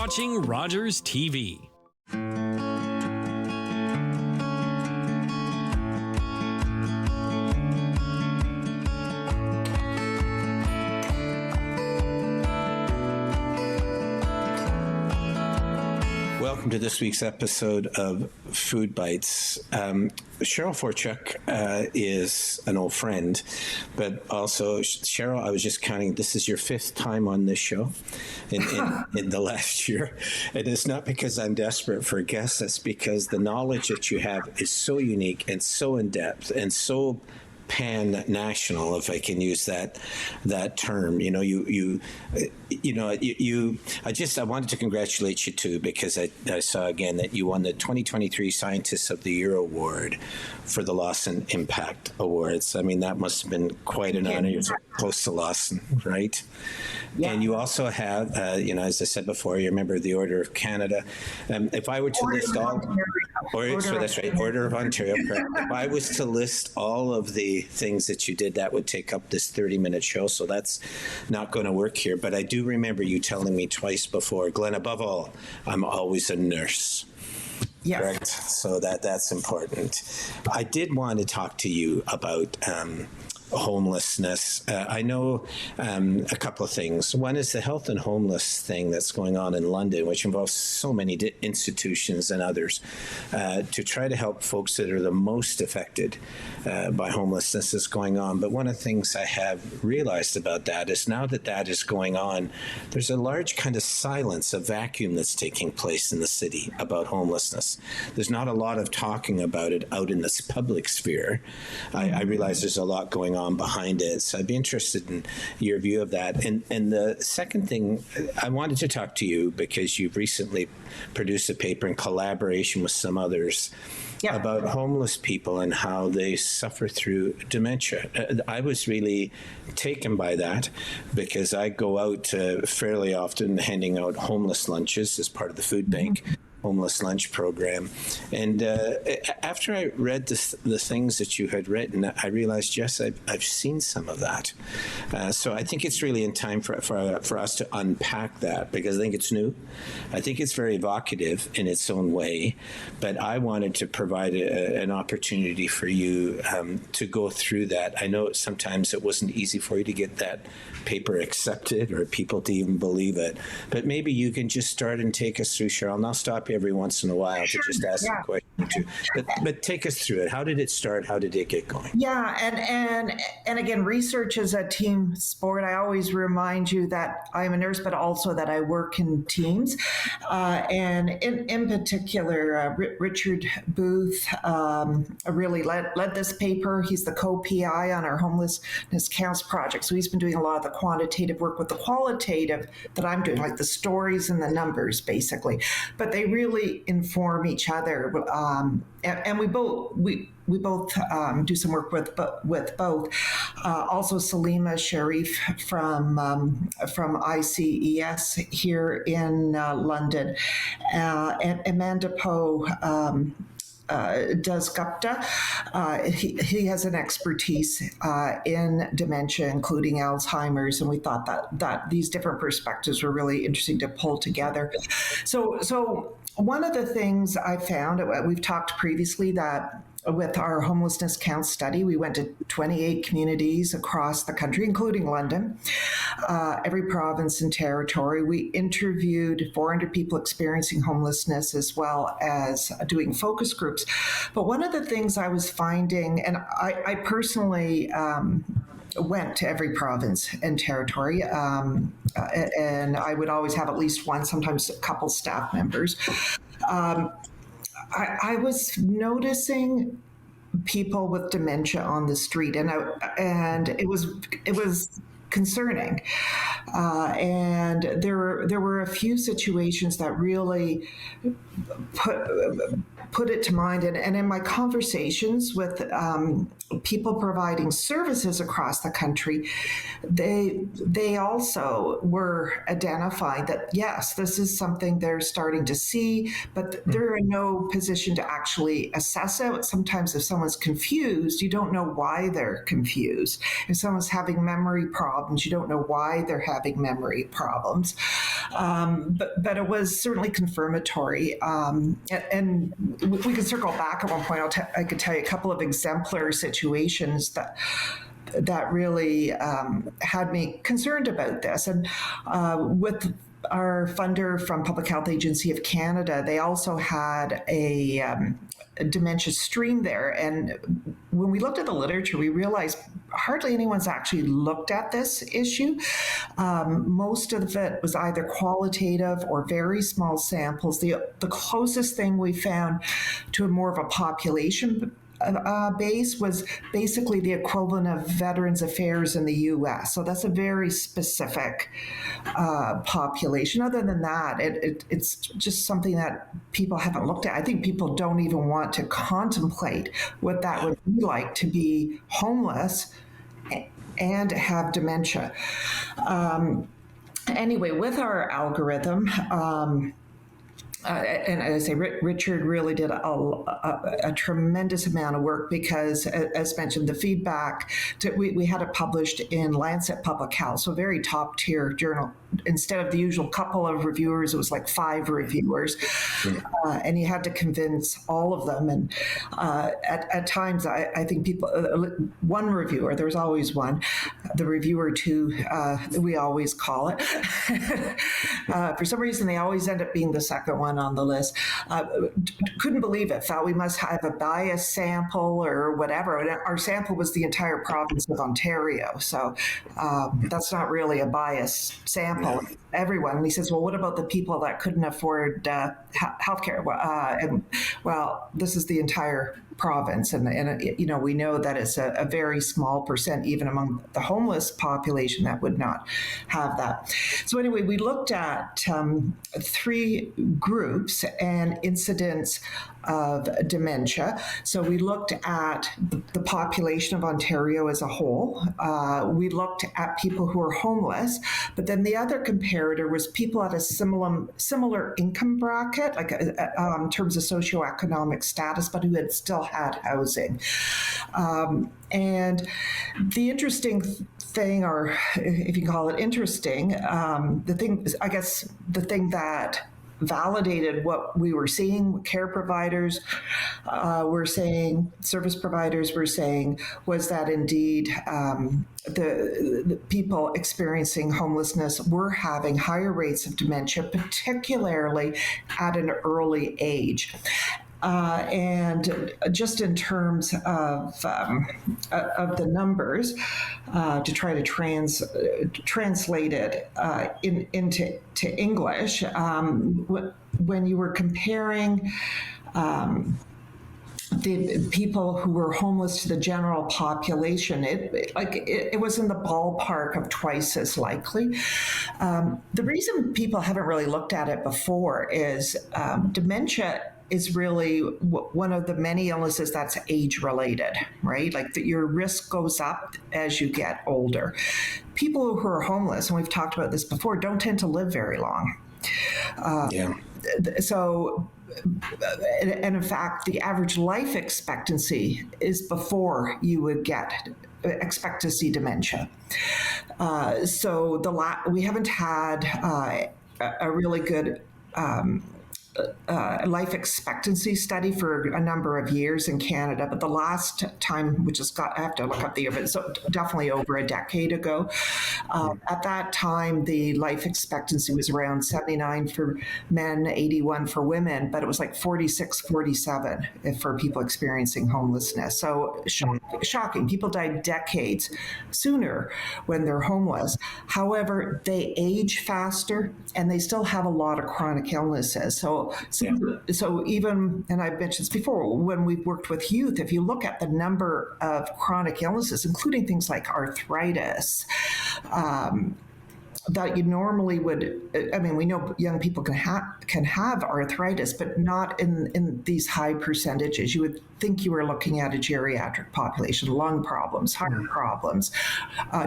watching Rogers TV. Welcome to this week's episode of Food Bites. Cheryl Forchuk is an old friend, but also, Cheryl, I was just counting, this is your fifth time on this show in the last year. And it's not because I'm desperate for guests, it's because the knowledge that you have is so unique and so in-depth and so pan-national, if I can use that term. I wanted to congratulate you too, because I saw again that you won the 2023 Scientists of the Year Award for the Lawson Impact Awards. I mean, that must have been quite an honor. You're close to Lawson, right? Yeah. And you also have, as I said before, you're a member of the Order of Canada. If I were to list all, Order of Ontario, correct. If I was to list all of the things that you did, that would take up this 30-minute show, so that's not going to work here. But I do remember you telling me twice before, Glen, above all, I'm always a nurse. Yes. Correct. So that's important. I did want to talk to you about homelessness. I know a couple of things. One is the health and homeless thing that's going on in London, which involves so many institutions and others to try to help folks that are the most affected by homelessness is going on. But one of the things I have realized about that is now that is going on, there's a large kind of silence, a vacuum that's taking place in the city about homelessness. There's not a lot of talking about it out in this public sphere. I realize there's a lot going on behind it. So I'd be interested in your view of that. And the second thing, I wanted to talk to you because you've recently produced a paper in collaboration with some others about homeless people and how they suffer through dementia. I was really taken by that because I go out fairly often handing out homeless lunches as part of the food bank. Homeless lunch program. And after I read the things that you had written, I realized, yes, I've seen some of that. So I think it's really in time for us to unpack that, because I think it's new. I think it's very evocative in its own way, but I wanted to provide an opportunity for you to go through that. I know sometimes it wasn't easy for you to get that paper accepted or people to even believe it, but maybe you can just start and take us through, Cheryl, and I'll stop you every once in a while to just ask a question or two. But take us through it. How did it start? How did it get going? Yeah, and again, research is a team sport. I always remind you that I'm a nurse, but also that I work in teams. And in particular, Richard Booth really led this paper. He's the co-PI on our homelessness counts project. So he's been doing a lot of the quantitative work with the qualitative that I'm doing, like the stories and the numbers, basically. But they really inform each other, and we both do some work with both. Also, Salima Sharif from ICES here in London, and Amanda Poe. Does Gupta. He has an expertise in dementia, including Alzheimer's, and we thought that these different perspectives were really interesting to pull together. So one of the things I found, we've talked previously that with our homelessness count study, we went to 28 communities across the country, including London, every province and territory. We interviewed 400 people experiencing homelessness, as well as doing focus groups. But one of the things I was finding, and I personally went to every province and territory, and I would always have at least one, sometimes a couple staff members. I was noticing people with dementia on the street, and it was concerning. And there were a few situations that really put it to mind, and in my conversations with people providing services across the country, they also were identifying that yes, this is something they're starting to see, but they're in no position to actually assess it. Sometimes if someone's confused, you don't know why they're confused. If someone's having memory problems, you don't know why they're having memory problems. But it was certainly confirmatory. And we can circle back at one point. I could tell you a couple of exemplar situations that really had me concerned about this. And with our funder from Public Health Agency of Canada, they also had a dementia stream there. And when we looked at the literature, we realized hardly anyone's actually looked at this issue. Most of it was either qualitative or very small samples. The closest thing we found to a more of a population base was basically the equivalent of Veterans Affairs in the U.S. So that's a very specific population. Other than that, it's just something that people haven't looked at. I think people don't even want to contemplate what that would be like to be homeless and have dementia. Anyway, with our algorithm, and as I say, Richard really did a tremendous amount of work because, as mentioned, the feedback, we had it published in Lancet Public Health, so a very top tier journal. Instead of the usual couple of reviewers, it was like 5 reviewers, and you had to convince all of them. And at times, I think people, one reviewer, there's always one, the reviewer 2, we always call it. For some reason, they always end up being the second one on the list. Couldn't believe it. Thought we must have a biased sample or whatever. And our sample was the entire province of Ontario, so that's not really a biased sample. Everyone. And he says, well, what about the people that couldn't afford healthcare? Well, this is the entire province, and we know that it's a very small percent, even among the homeless population, that would not have that. So anyway, we looked at 3 groups and incidents of dementia. So we looked at the population of Ontario as a whole. We looked at people who are homeless, but then the other comparator was people at a similar income bracket, like in terms of socioeconomic status, but who had still had housing. And the interesting thing, or if you call it interesting, the thing that validated what we were seeing, care providers were saying, service providers were saying, was that indeed the people experiencing homelessness were having higher rates of dementia, particularly at an early age. And just in terms of the numbers, to try to translate it into English, when you were comparing the people who were homeless to the general population, it was in the ballpark of twice as likely. The reason people haven't really looked at it before is dementia is really one of the many illnesses that's age-related, right? Like your risk goes up as you get older. People who are homeless, and we've talked about this before, don't tend to live very long. So, and in fact, the average life expectancy is before you would expect to see dementia. So we haven't had a really good life expectancy study for a number of years in Canada, but the last time, I have to look up the year, but so definitely over a decade ago. At that time, the life expectancy was around 79 for men, 81 for women, but it was like 46, 47 for people experiencing homelessness. So shocking. People died decades sooner when they're homeless. However, they age faster and they still have a lot of chronic illnesses. So even, and I've mentioned this before, when we've worked with youth, if you look at the number of chronic illnesses, including things like arthritis, that you normally would. I mean, we know young people can have arthritis, but not in these high percentages. You would think you were looking at a geriatric population: lung problems, heart problems,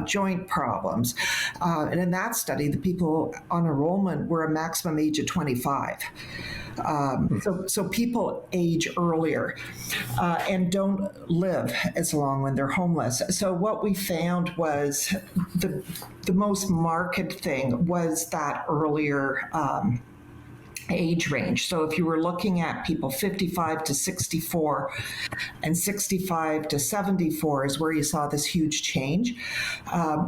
joint problems, and in that study, the people on enrollment were a maximum age of 25. So people age earlier and don't live as long when they're homeless. So what we found was the most marked thing was that earlier age range. So if you were looking at people 55 to 64 and 65 to 74 is where you saw this huge change.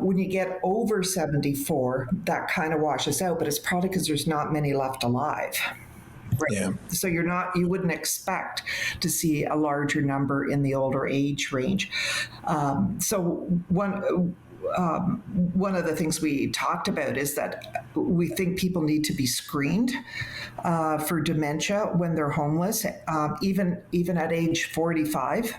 When you get over 74, that kind of washes out, but it's probably because there's not many left alive. Right. Yeah. So you wouldn't expect to see a larger number in the older age range. So one of the things we talked about is that we think people need to be screened for dementia when they're homeless, even at age 45.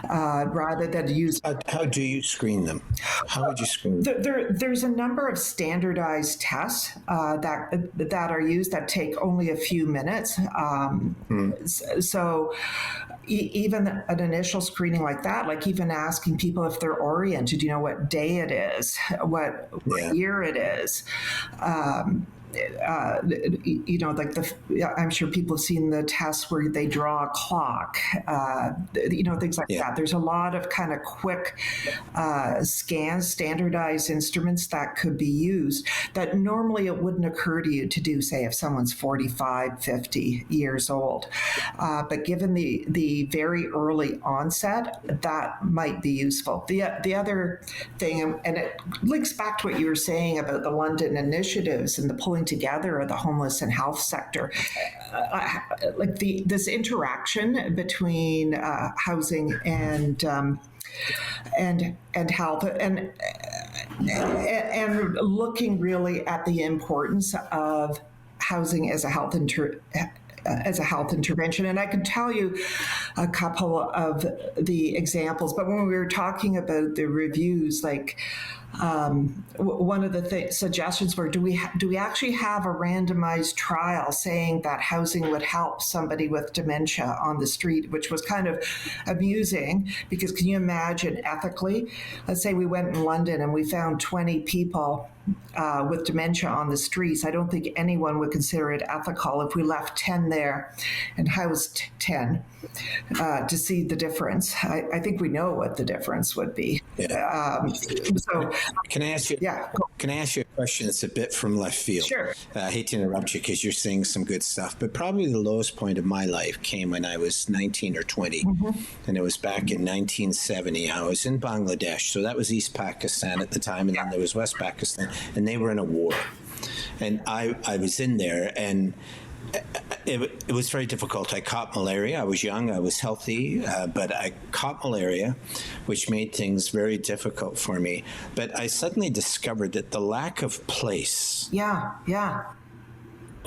Rather than use. How do you screen them? How would you screen them? There's a number of standardized tests that are used that take only a few minutes. So even an initial screening like that, like even asking people if they're oriented, what day it is, what year it is. I'm sure people have seen the tests where they draw a clock, things like that. There's a lot of kind of quick scans, standardized instruments that could be used that normally it wouldn't occur to you to do, say, if someone's 45, 50 years old. But given the very early onset, that might be useful. The other thing, and it links back to what you were saying about the London initiatives and the pulling together of the homeless and health sector, this interaction between housing and health, and looking really at the importance of housing as a health intervention. And I can tell you a couple of the examples, but when we were talking about the reviews, one of the suggestions were, do we actually have a randomized trial saying that housing would help somebody with dementia on the street, which was kind of amusing, because can you imagine ethically, let's say we went in London and we found 20 people with dementia on the streets. I don't think anyone would consider it ethical if we left 10 there and housed 10 to see the difference. I think we know what the difference would be. Yeah. So can I ask you? Yeah. Can I ask you a question that's a bit from left field? Sure. I hate to interrupt you because you're saying some good stuff, but probably the lowest point of my life came when I was 19 or 20, and it was back in 1970. I was in Bangladesh, so that was East Pakistan at the time, and then there was West Pakistan, and they were in a war. And I was in there, and it was very difficult. I caught malaria. I was young. I was healthy, but I caught malaria, which made things very difficult for me. But I suddenly discovered that the lack of place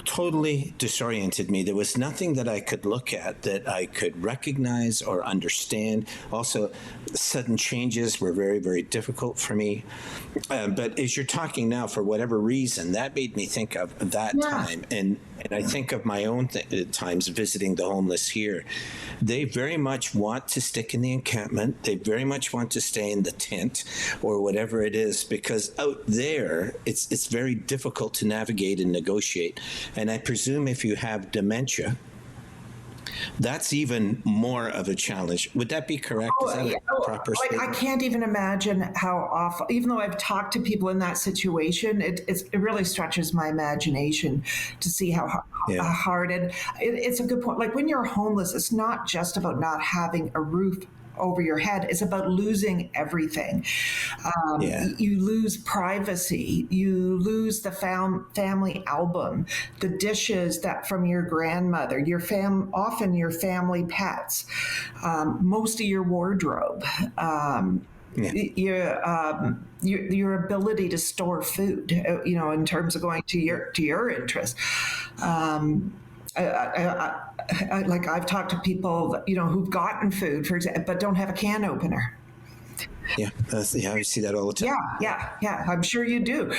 totally disoriented me. There was nothing that I could look at that I could recognize or understand. Also, sudden changes were very, very difficult for me. But as you're talking now, for whatever reason, that made me think of that time. And I think of my own times visiting the homeless here. They very much want to stick in the encampment. They very much want to stay in the tent or whatever it is, because out there, it's very difficult to navigate and negotiate. And I presume if you have dementia, that's even more of a challenge. Would that be correct? Is that a proper statement? I can't even imagine how awful, even though I've talked to people in that situation, it really stretches my imagination to see how hard. And it's a good point. Like when you're homeless, it's not just about not having a roof over your head. It's about losing everything. You lose privacy. You lose the family album, the dishes that from your grandmother, often your family pets, most of your wardrobe. Your ability to store food, in terms of going to your interest. I've talked to people, who've gotten food, for example, but don't have a can opener. Yeah, yeah, I see that all the time. Yeah. I'm sure you do.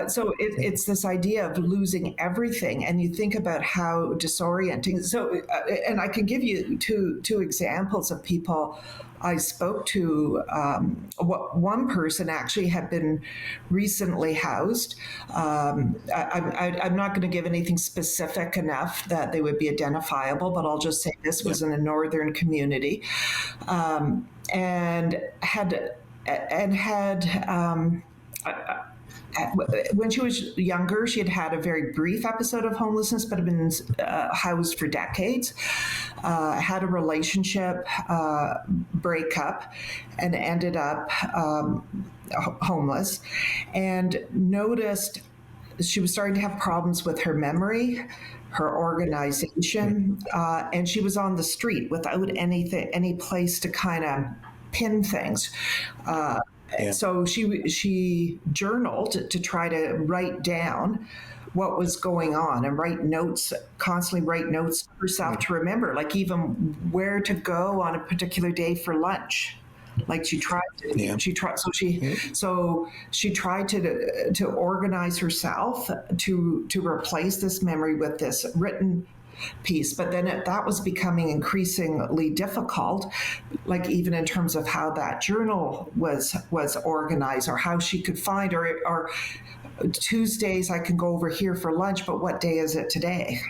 So it's this idea of losing everything, and you think about how disorienting. So, and I can give you two examples of people I spoke to. One person actually had been recently housed. I'm not going to give anything specific enough that they would be identifiable, but I'll just say this was in a northern community, and had when she was younger, she had had a very brief episode of homelessness, but had been housed for decades. Had a relationship breakup and ended up homeless, and noticed she was starting to have problems with her memory, her organization, and she was on the street without any place to kind of pin things. So she journaled to try to write down what was going on and constantly write notes to herself to remember, like even where to go on a particular day for lunch. Like she tried to organize herself to replace this memory with this written piece, but then that was becoming increasingly difficult, like even in terms of how that journal was organized, or how she could find, or Tuesdays I can go over here for lunch, but what day is it today?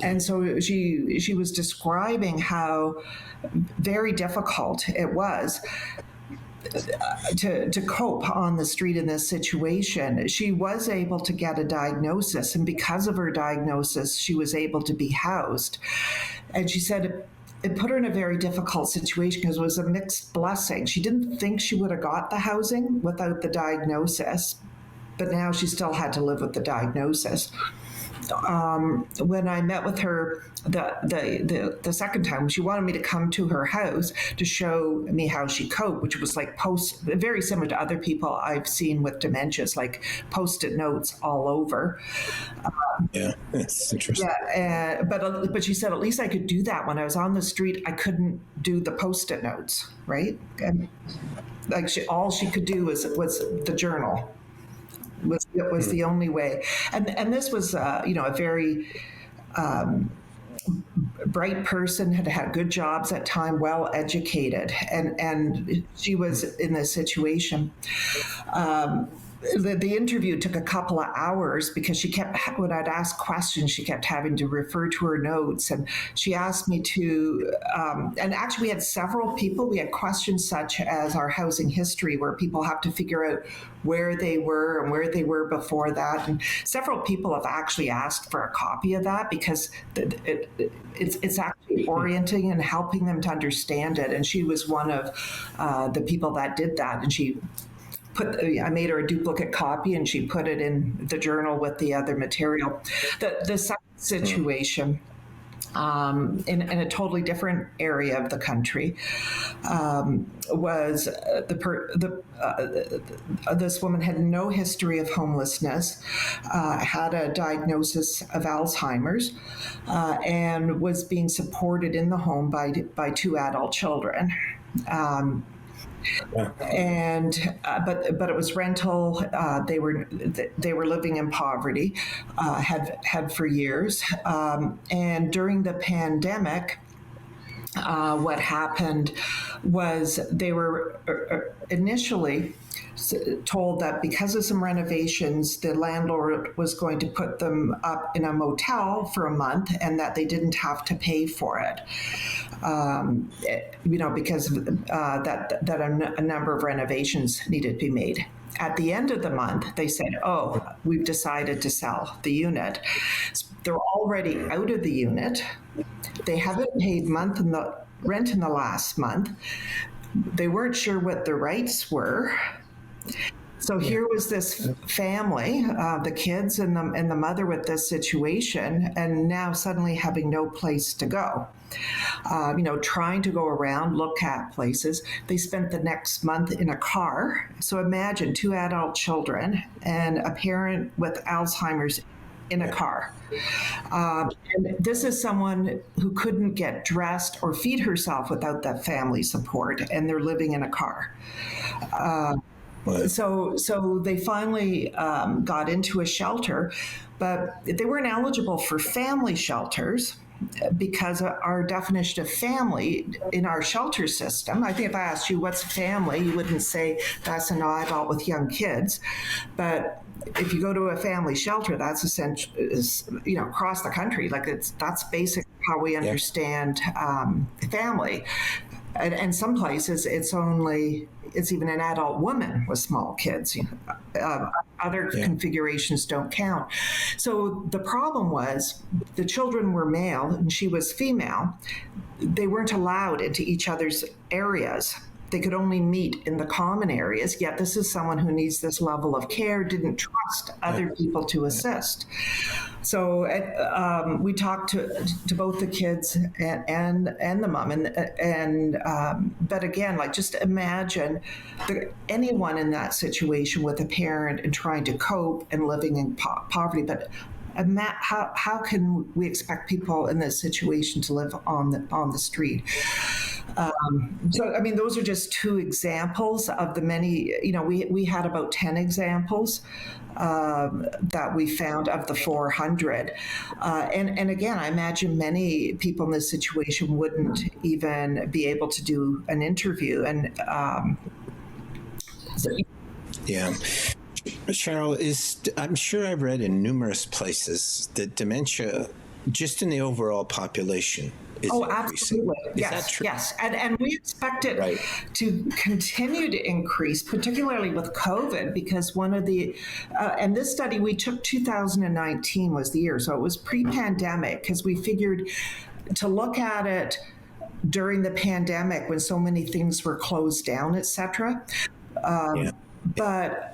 And so she was describing how very difficult it was to cope on the street in this situation. She was able to get a diagnosis, and because of her diagnosis, she was able to be housed. And she said it put her in a very difficult situation because it was a mixed blessing. She didn't think she would have got the housing without the diagnosis, but now she still had to live with the diagnosis. When I met with her the second time, she wanted me to come to her house to show me how she coped, which was like very similar to other people I've seen with dementias, like Post-it notes all over. Yeah, that's interesting. Yeah, but she said at least I could do that when I was on the street. I couldn't do the Post-it notes, right? And like all she could do was the journal. Was the only way, and this was a very bright person, had good jobs at time, well educated, and she was in this situation. The interview took a couple of hours because she kept, when I'd ask questions, she kept having to refer to her notes. And she asked me to, and actually we had several people, we had questions such as our housing history, where people have to figure out where they were and where they were before that. And several people have actually asked for a copy of that because it's actually orienting and helping them to understand it. And she was one of the people that did that. And I made her a duplicate copy, and she put it in the journal with the other material. The second situation, in a totally different area of the country, was this woman had no history of homelessness, had a diagnosis of Alzheimer's, and was being supported in the home by two adult children. And but it was rental. They were living in poverty, had for years. And during the pandemic, what happened was they were initially told that because of some renovations, the landlord was going to put them up in a motel for a month, and that they didn't have to pay for it. Because a number of renovations needed to be made. At the end of the month, they said, "Oh, we've decided to sell the unit." They're already out of the unit. They haven't paid rent in the last month. They weren't sure what their rights were. So here was this family, the kids and the mother with this situation, and now suddenly having no place to go. Trying to go around, look at places. They spent the next month in a car. So imagine two adult children and a parent with Alzheimer's in a car. And this is someone who couldn't get dressed or feed herself without that family support, and they're living in a car. So they finally got into a shelter, but they weren't eligible for family shelters because our definition of family in our shelter system, I think if I asked you what's a family, you wouldn't say that's an adult with young kids. But if you go to a family shelter, that's essentially, across the country, that's basic how we understand family. And some places it's even an adult woman with small kids. Other configurations don't count. So the problem was the children were male and she was female. They weren't allowed into each other's areas. They could only meet in the common areas, yet this is someone who needs this level of care, didn't trust other people to assist. So we talked to both the kids and the mom, but again, just imagine anyone in that situation with a parent and trying to cope and living in poverty, but how can we expect people in this situation to live on the street? Those are just two examples of the many. We had about 10 examples that we found of the 400. And again, I imagine many people in this situation wouldn't even be able to do an interview. And yeah. Cheryl, I'm sure I've read in numerous places that dementia, just in the overall population, is increasing. Absolutely. Is yes, that true? Yes. And we expect it to continue to increase, particularly with COVID, because one of the, and this study we took 2019 was the year, so it was pre-pandemic, because we figured to look at it during the pandemic when so many things were closed down, et cetera. But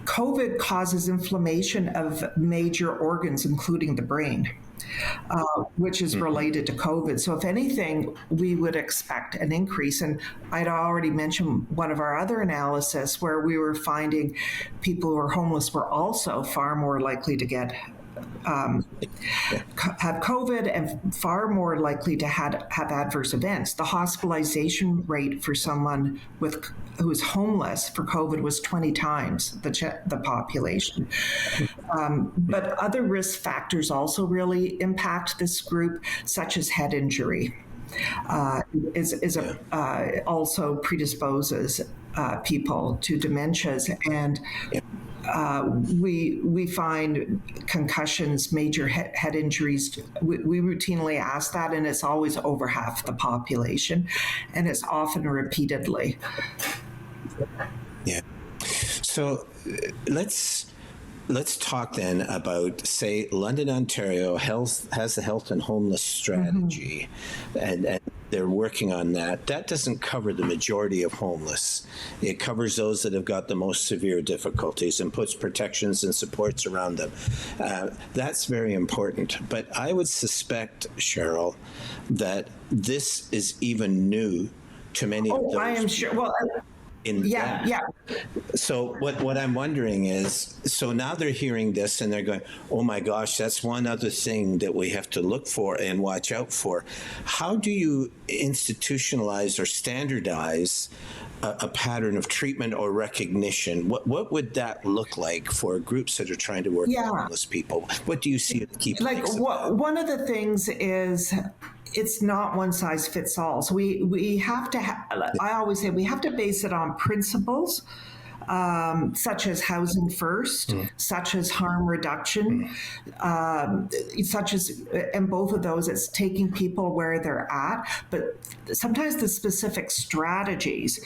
COVID causes inflammation of major organs, including the brain, which is related to COVID. So if anything, we would expect an increase. And I'd already mentioned one of our other analysis where we were finding people who are homeless were also far more likely to get have COVID and far more likely to have adverse events. The hospitalization rate for someone who is homeless for COVID was 20 times the population. But other risk factors also really impact this group, such as head injury. Also predisposes people to dementias, and we find concussions, major head injuries. We routinely ask that, and it's always over half the population, and it's often repeatedly. Yeah. So let's talk then about, say, London, Ontario has a health and homeless strategy, and they're working on that. That doesn't cover the majority of homeless. It covers those that have got the most severe difficulties and puts protections and supports around them. That's very important. But I would suspect, Cheryl, that this is even new to many of those. I am sure. Well, yeah. So what I'm wondering is, so now they're hearing this and they're going, oh my gosh, that's one other thing that we have to look for and watch out for. How do you institutionalize or standardize a pattern of treatment or recognition? What would that look like for groups that are trying to work with homeless people? What do you see as the key points? One of the things is, it's not one size fits all. So we have to, I always say, we have to base it on principles, such as housing first, such as harm reduction, such as, and both of those, it's taking people where they're at. But sometimes the specific strategies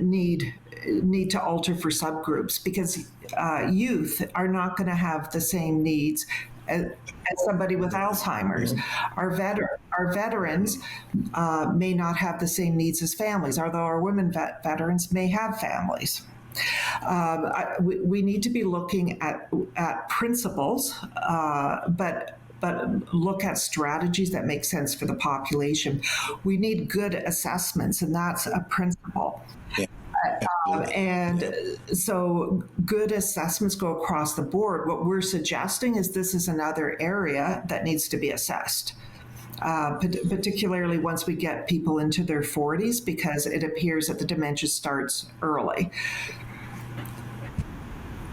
need to alter for subgroups, because youth are not going to have the same needs as somebody with Alzheimer's. Our veterans may not have the same needs as families, although our women veterans may have families. We need to be looking at principles, but look at strategies that make sense for the population. We need good assessments, and that's a principle. And so good assessments go across the board. What we're suggesting is this is another area that needs to be assessed. Particularly once we get people into their 40s, because it appears that the dementia starts early.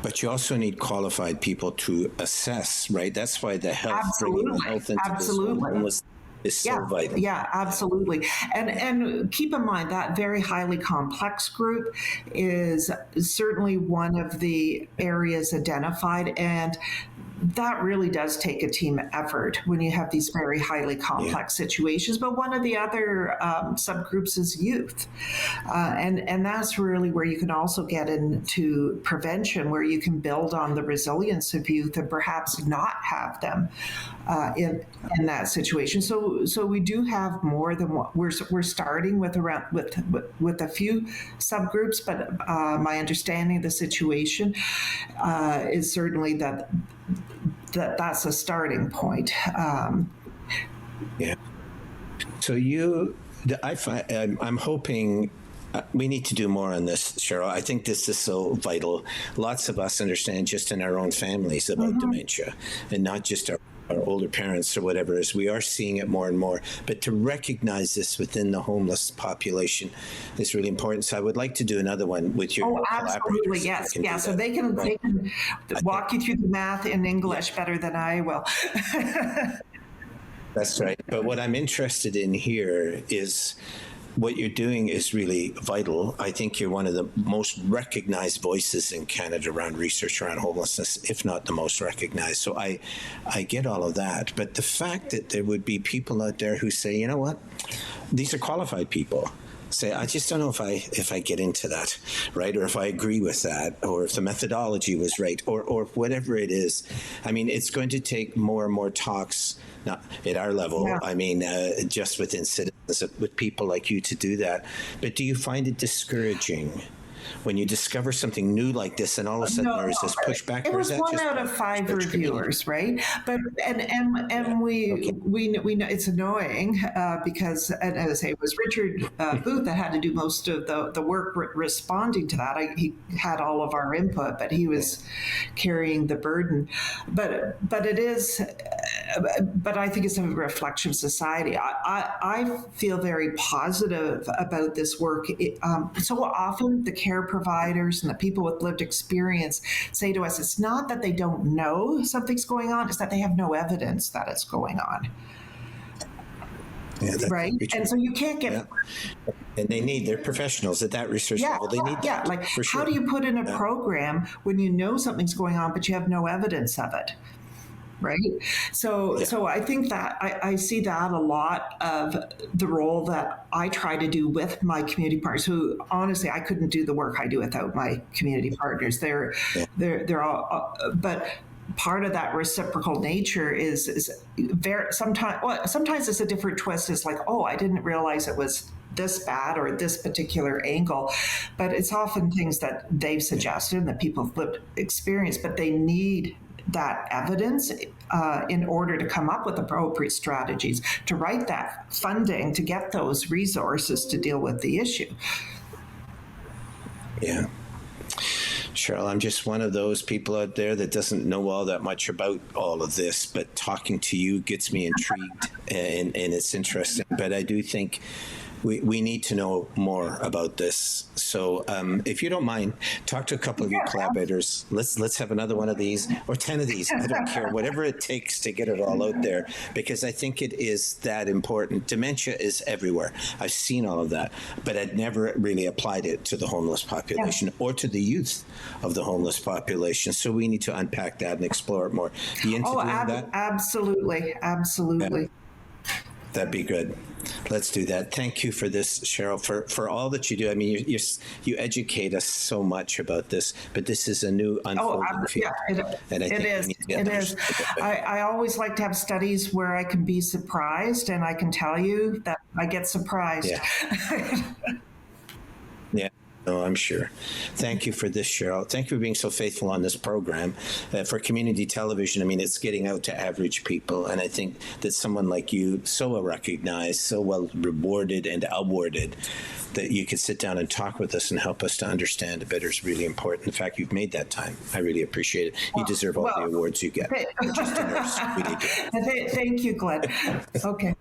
But you also need qualified people to assess, right? That's why the health, bringing the health into this homeless is so vital. Yeah, absolutely. And keep in mind that very highly complex group is certainly one of the areas identified, and that really does take a team effort when you have these very highly complex situations. But one of the other subgroups is youth. And that's really where you can also get into prevention, where you can build on the resilience of youth and perhaps not have them in that situation. So we do have more than what we're starting with with a few subgroups, but my understanding of the situation is certainly that's a starting point. Yeah. So I'm hoping we need to do more on this, Cheryl. I think this is so vital. Lots of us understand just in our own families about dementia, and not just our older parents or whatever, as we are seeing it more and more. But to recognize this within the homeless population is really important. So I would like to do another one with your absolutely, yes. Yeah, so they can walk you through the math in English better than I will. That's right. But what I'm interested in here is what you're doing is really vital. I think you're one of the most recognized voices in Canada around research around homelessness, if not the most recognized. So I get all of that. But the fact that there would be people out there who say, you know what, these are qualified people. Say, I just don't know if I get into that, right? Or if I agree with that, or if the methodology was right, or whatever it is. I mean, it's going to take more and more talks, not at our level, I mean, just within citizens, with people like you to do that. But do you find it discouraging when you discover something new like this, and all of a sudden there is this pushback? It was 1 out of 5 reviewers, right? But we know it's annoying because, and as I say, it was Richard Booth that had to do most of the work responding to that. He had all of our input, but he was carrying the burden. But it is. But I think it's a reflection of society. I feel very positive about this work. So often the care providers and the people with lived experience say to us, it's not that they don't know something's going on, it's that they have no evidence that it's going on. Yeah, right? And so you can't get... Yeah. And they're professionals at that research level. They need that. Like, for sure. How do you put in a program when you know something's going on, but you have no evidence of it? Right. So I think that I see that a lot of the role that I try to do with my community partners, who honestly, I couldn't do the work I do without my community partners. They're all, but part of that reciprocal nature is very, sometimes it's a different twist. It's like, oh, I didn't realize it was this bad or this particular angle, but it's often things that they've suggested and that people have lived experience, but they need that evidence in order to come up with appropriate strategies, to write that funding, to get those resources to deal with the issue. Yeah. Cheryl, I'm just one of those people out there that doesn't know all that much about all of this, but talking to you gets me intrigued and it's interesting. But I do think we need to know more about this. So if you don't mind, talk to a couple of your collaborators. Let's have another one of these or 10 of these. I don't care, whatever it takes to get it all out there, because I think it is that important. Dementia is everywhere. I've seen all of that, but I'd never really applied it to the homeless population or to the youth of the homeless population. So we need to unpack that and explore it more. You into doing that? Absolutely. Yeah. That'd be good. Let's do that. Thank you for this, Cheryl, for all that you do. I mean, you educate us so much about this, but this is a new unfolding field. And I think it is. I always like to have studies where I can be surprised, and I can tell you that I get surprised. Yeah. Yeah. No, I'm sure. Thank you for this, Cheryl. Thank you for being so faithful on this program. For community television, I mean, it's getting out to average people. And I think that someone like you, so well recognized, so well rewarded and awarded, that you could sit down and talk with us and help us to understand it better is really important. The fact you've made that time, I really appreciate it. You deserve all the awards you get. Just a nurse, really do. Thank you, Glenn. Okay.